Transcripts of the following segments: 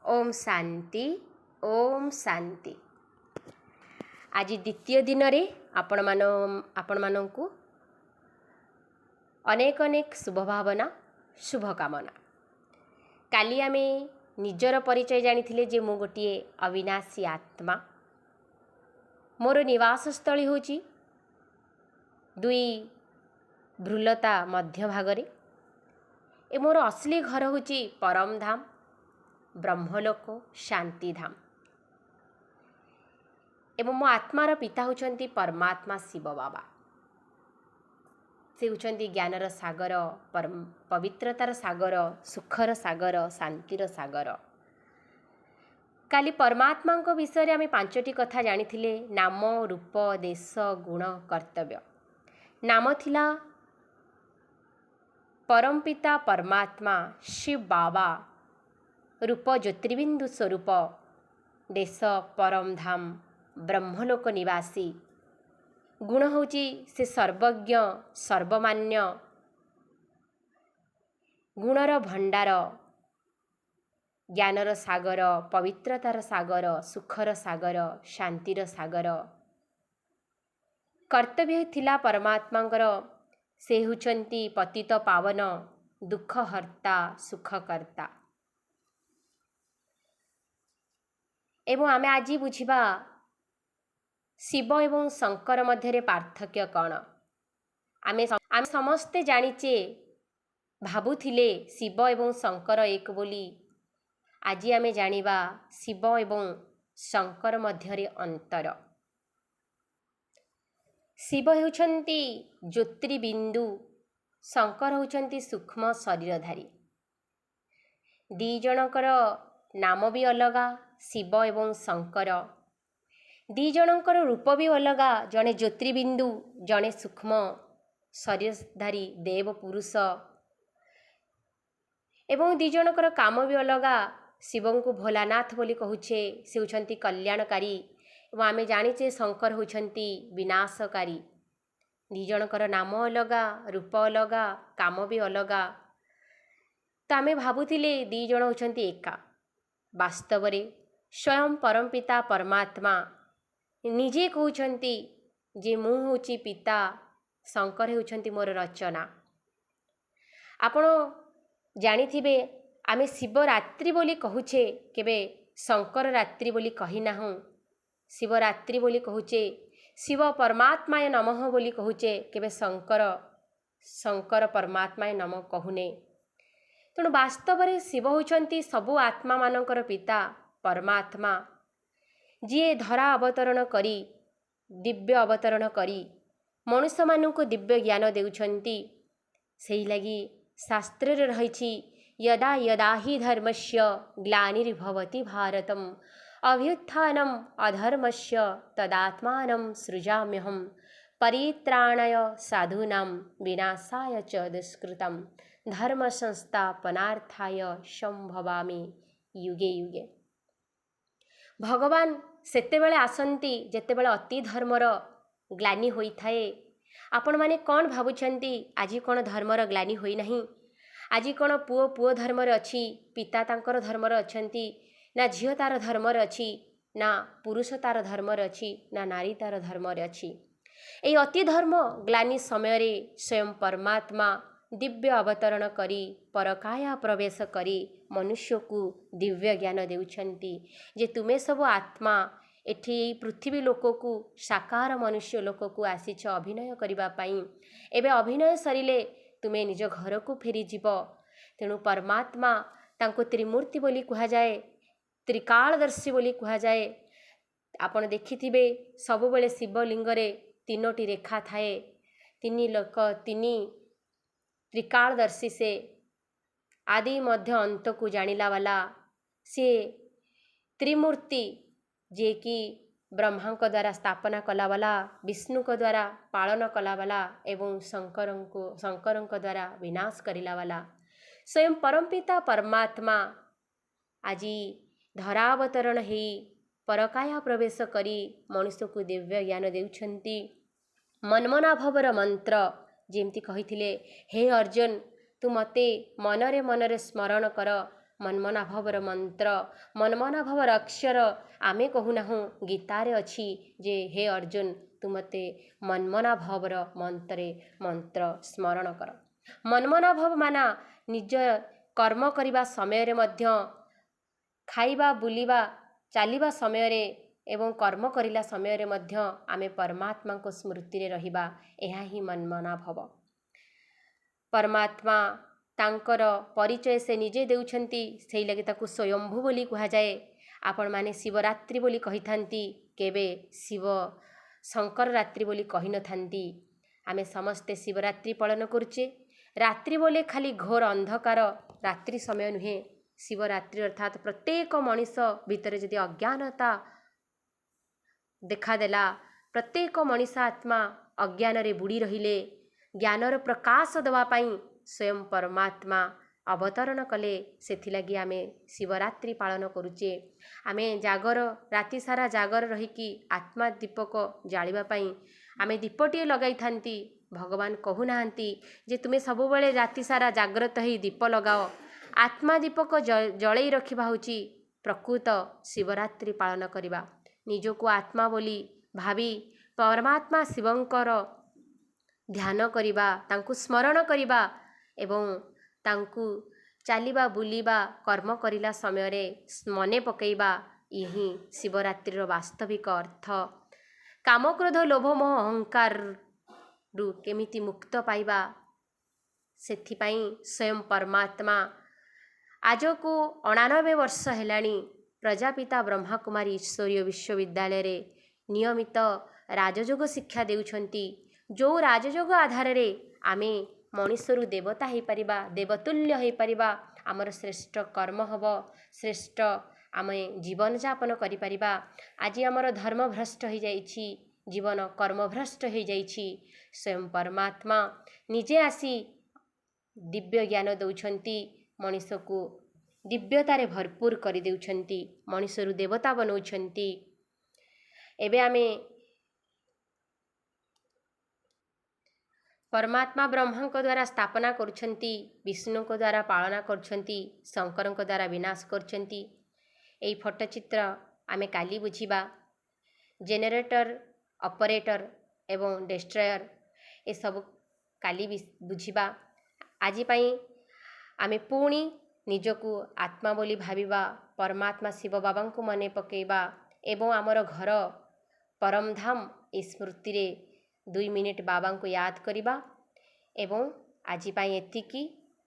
ओम शांति ओम शांति। आज द्वितीय दिन रे आपण माननकु अनेक अनेक शुभ भावना शुभकामना। काली आमे निजर परिचय जानिथिले जे मु गोटिए अविनाशी आत्मा। मोर निवास स्थली होची दुई भ्रुलता मध्य भागरे ए मोर असली घर होची परम धाम ब्रह्मलोक शांतिधाम एवं मो आत्मार पिता होचंती परमात्मा शिव बाबा। से होचंती ज्ञानर सागर पवित्रतार सागर सुखर सागर शांतिर सागर। काली परमात्मा विषय आम पांचटी कथा जानिथिले नाम रूप देश गुण कर्तव्य। नाम थिला परमपिता परमात्मा शिव बाबा, रूप ज्योतिर्बिंदु स्वरूप, देश परम धाम ब्रह्मलोक निवासी, गुण होची से सर्वज्ञ सर्वमान्य, गुणर भंडार, ज्ञानर सागर पवित्रतार सागर सुखर सागर शांतिर सागर। कर्तव्य थिला परमात्मांकर से हुचंती पतित पावन दुख हर्ता सुखकर्ता। एवं आमे आज बुझिबा शिव एवं शंकर मध्यरे पार्थक्य कौन। आमे समस्ते जानिचे भाबुथिले शिव एवं शंकर एक बोली। आज आमे जानिबा शिव एवं शंकर मध्यरे अंतर। शिव हेउछंती ज्योतिर्बिंदु, शंकर होउछंती सूक्ष्म शरीरधारी। दी जनकर नाम भी अलगा शिव एवं शंकर। दी जनकर रूप भी अलगा, जने ज्योतिर्बिंदु जने सूक्ष्म शरीरधारी देव पुरुष। एवं दी जनकर काम भी अलगा। शिवं को भोलानाथ बोली कहूछे, से होउछंती कल्याणकारी एवं आमे जानिचे शंकर होउछंती विनाशकारी। दी जनकर नाम अलगा रूप अलगा काम भी अलगा। तो आमे भाबुथिले दी जण होउछंती एका। वास्तव रे स्वयं परमपिता परमात्मा निजे कहउछंती जे मु होउची पिता, शंकर होउछंती मोर रचना। आपण जानिथिबे आमे शिवरात्रि बोली कहूछे, केबे शंकर रात्रि बोली कही नाहु। शिवरात्रि बोली कहूचे शिव परमात्माय नमः बोली कहूचे, केबे शंकर परमात्माय नमः कहूने। तेणु वास्तव रे शिव होउछंती सबु आत्मा मानकर पिता परमात्मा, जी धरा अवतरण करी दिव्य अवतरण करी मनुष्य मानक दिव्य ज्ञान देउछंती। सेहि लगी शास्त्र रे रहिछि यदा यदा हि धर्मस्य ग्लानिर्भवति भारतम अभ्युत्थानम अधर्मस्य तदात्मानं सृजाम्यहम् परित्राणाय साधूनां विनाशाय च दुष्कृतं धर्म संस्थापनार्थाय संभवामि युगे युगे। भगवान सेतेबेले आसंती जेतेबेले अति धर्मर ग्लानि होई थाए। आपण माने कौन भाबुछंती आजी कौन धर्मर ग्लानि होई नहीं? आजी कौन पुओ धर्मर अछि, पिता तांकर धर्मर अछंती, ना झियो तार धर्मर अछि, ना पुरुष तार धर्मर अछि, ना नारी तार धर्मर अछि। एई अति धर्म ग्लानि समय रे स्वयं परमात्मा दिव्य अवतरण करी परकाया प्रवेश करी मनुष्य को दिव्य ज्ञान देउछंती जे तुमे सब आत्मा एठी पृथ्वी लोक को साकार मनुष्य लोक को आसीछ अभिनय करिबा पई। एबे अभिनय सरिले तुमे निज घर को फेरी जीव। तेणु परमात्मा तांको त्रिमूर्ति बोली कहा जाए, त्रिकालदर्शी बोली कहा जाए। आपण देखिथिबे सब बेले शिवलिंग रे तीनोटी रेखा थाए। तिनी लोक तिनी त्रिकालदर्शी से आदि मध्य अंत को जानिला वाला से त्रिमूर्ति, जे कि ब्रह्मा को द्वारा स्थापना कला वाला, विष्णु को द्वारा पालन कला वाला एवं शंकर को द्वारा विनाश करिला वाला स्वयं परमपिता परमात्मा आजी धरावतरण ही परकाया प्रवेश करी मनुष्य को दिव्य ज्ञान देउछंती। मनमना भवर मंत्र जेमती कहिथिले, हे अर्जुन तू मते मनरे मनरे स्मरण कर, ମନ୍ମନାଭବର ମନ୍ତ୍ର, ମନ୍ମନାଭବର ଅକ୍ଷର ଆମେ କହୁନାହୁଁ। ଗୀତାରେ ଅଛି ଯେ ହେ ଅର୍ଜୁନ ତୁ ମୋତେ ମନ୍ମନାଭବର ମନ୍ତ୍ର ସ୍ମରଣ କର। ମନ୍ମନାଭବ ମାନେ ନିଜ କର୍ମ କରିବା ସମୟରେ ମଧ୍ୟ, ଖାଇବା ବୁଲିବା ଚାଲିବା ସମୟରେ ଏବଂ କର୍ମ କରିଲା ସମୟରେ ମଧ୍ୟ ଆମେ ପରମାତ୍ମାଙ୍କ ସ୍ମୃତିରେ ରହିବା। ଏହା ହିଁ ମନ୍ମନାଭବ। ପରମାତ୍ମା ତାଙ୍କର ପରିଚୟ ସେ ନିଜେ ଦେଉଛନ୍ତି, ସେଇ ଲାଗି ତାକୁ ସ୍ୱୟମ୍ଭୁ ବୋଲି କୁହାଯାଏ। ଆପଣମାନେ ଶିବରାତ୍ରି ବୋଲି କହିଥାନ୍ତି, କେବେ ଶିବ ଶଙ୍କର ରାତ୍ରି ବୋଲି କହିନଥାନ୍ତି। ଆମେ ସମସ୍ତେ ଶିବରାତ୍ରି ପାଳନ କରୁଛେ। ରାତ୍ରି ବୋଲେ ଖାଲି ଘୋର ଅନ୍ଧକାର ରାତ୍ରି ସମୟ ନୁହେଁ। ଶିବରାତ୍ରି ଅର୍ଥାତ୍ ପ୍ରତ୍ୟେକ ମଣିଷ ଭିତରେ ଯଦି ଅଜ୍ଞାନତା ଦେଖାଦେଲା, ପ୍ରତ୍ୟେକ ମଣିଷ ଆତ୍ମା ଅଜ୍ଞାନରେ ବୁଡ଼ି ରହିଲେ, ଜ୍ଞାନର ପ୍ରକାଶ ଦେବା ପାଇଁ ସ୍ୱୟଂ ପରମାତ୍ମା ଅବତରଣ କଲେ। ସେଥିଲାଗି ଆମେ ଶିବରାତ୍ରି ପାଳନ କରୁଛେ। ଆମେ ରାତି ସାରା ଜାଗର ରହିକି ଆତ୍ମା ଦୀପକ ଜାଳିବା ପାଇଁ ଆମେ ଦୀପଟିଏ ଲଗାଇଥାନ୍ତି। ଭଗବାନ କହୁନାହାନ୍ତି ଯେ ତୁମେ ସବୁବେଳେ ରାତି ସାରା ଜାଗ୍ରତ ହେଇ ଦୀପ ଲଗାଅ। ଆତ୍ମା ଦୀପକ ଜଳେଇ ରଖିବା ହେଉଛି ପ୍ରକୃତ ଶିବରାତ୍ରି ପାଳନ କରିବା। ନିଜକୁ ଆତ୍ମା ବୋଲି ଭାବି ପରମାତ୍ମା ଶିବଙ୍କର ଧ୍ୟାନ କରିବା, ତାଙ୍କୁ ସ୍ମରଣ କରିବା ଏବଂ ତାଙ୍କୁ ଚାଲିବା ବୁଲିବା କର୍ମ କରିଲା ସମୟରେ ମନେ ପକାଇବା, ଏହି ଶିବରାତ୍ରିର ବାସ୍ତବିକ ଅର୍ଥ। କାମକ୍ରୋଧ ଲୋଭ ମୋହ ଅହଙ୍କାରରୁ କେମିତି ମୁକ୍ତ ପାଇବା, ସେଥିପାଇଁ ସ୍ୱୟଂ ପରମାତ୍ମା ଆଜକୁ 89 ବର୍ଷ ହେଲାଣି ପ୍ରଜାପିତା ବ୍ରହ୍ମାକୁମାରୀ ଈଶ୍ୱରୀୟ ବିଶ୍ୱବିଦ୍ୟାଳୟରେ ନିୟମିତ ରାଜଯୋଗ ଶିକ୍ଷା ଦେଉଛନ୍ତି। ଯେଉଁ ରାଜଯୋଗ ଆଧାରରେ ଆମେ ମଣିଷରୁ ଦେବତା ହୋଇପାରିବା, ଦେବତୁଲ୍ୟ ହୋଇପାରିବା, ଆମର ଶ୍ରେଷ୍ଠ କର୍ମ ହେବ, ଶ୍ରେଷ୍ଠ ଆମେ ଜୀବନଯାପନ କରିପାରିବା। ଆଜି ଆମର ଧର୍ମଭ୍ରଷ୍ଟ ହୋଇଯାଇଛି, ଜୀବନ କର୍ମଭ୍ରଷ୍ଟ ହୋଇଯାଇଛି। ସ୍ୱୟଂ ପରମାତ୍ମା ନିଜେ ଆସି ଦିବ୍ୟ ଜ୍ଞାନ ଦେଉଛନ୍ତି, ମଣିଷକୁ ଦିବ୍ୟତାରେ ଭରପୁର କରିଦେଉଛନ୍ତି, ମଣିଷରୁ ଦେବତା ବନାଉଛନ୍ତି। ଏବେ ଆମେ ପରମାତ୍ମା ବ୍ରହ୍ମାଙ୍କ ଦ୍ୱାରା ସ୍ଥାପନା କରୁଛନ୍ତି, ବିଷ୍ଣୁଙ୍କ ଦ୍ୱାରା ପାଳନା କରୁଛନ୍ତି, ଶଙ୍କରଙ୍କ ଦ୍ୱାରା ବିନାଶ କରୁଛନ୍ତି। ଏହି ଫଟୋଚିତ୍ର ଆମେ କାଲି ବୁଝିବା। ଜେନେରେଟର, ଅପରେଟର ଏବଂ ଡେଷ୍ଟ୍ରୟର ଏସବୁ କାଲି ବୁଝିବା। ଆଜି ପାଇଁ ଆମେ ପୁଣି ନିଜକୁ ଆତ୍ମା ବୋଲି ଭାବିବା, ପରମାତ୍ମା ଶିବ ବାବାଙ୍କୁ ମନେ ପକାଇବା ଏବଂ ଆମର ଘର ପରମଧାମ ଏ ସ୍ମୃତିରେ 2 ମିନିଟ୍ ବାବାଙ୍କୁ ୟାଦ କରିବା। ଏବଂ ଆଜି ପାଇଁ ଏତିକି।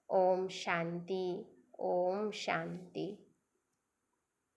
ଓମ୍ ଶାନ୍ତି, ଓମ୍ ଶାନ୍ତି।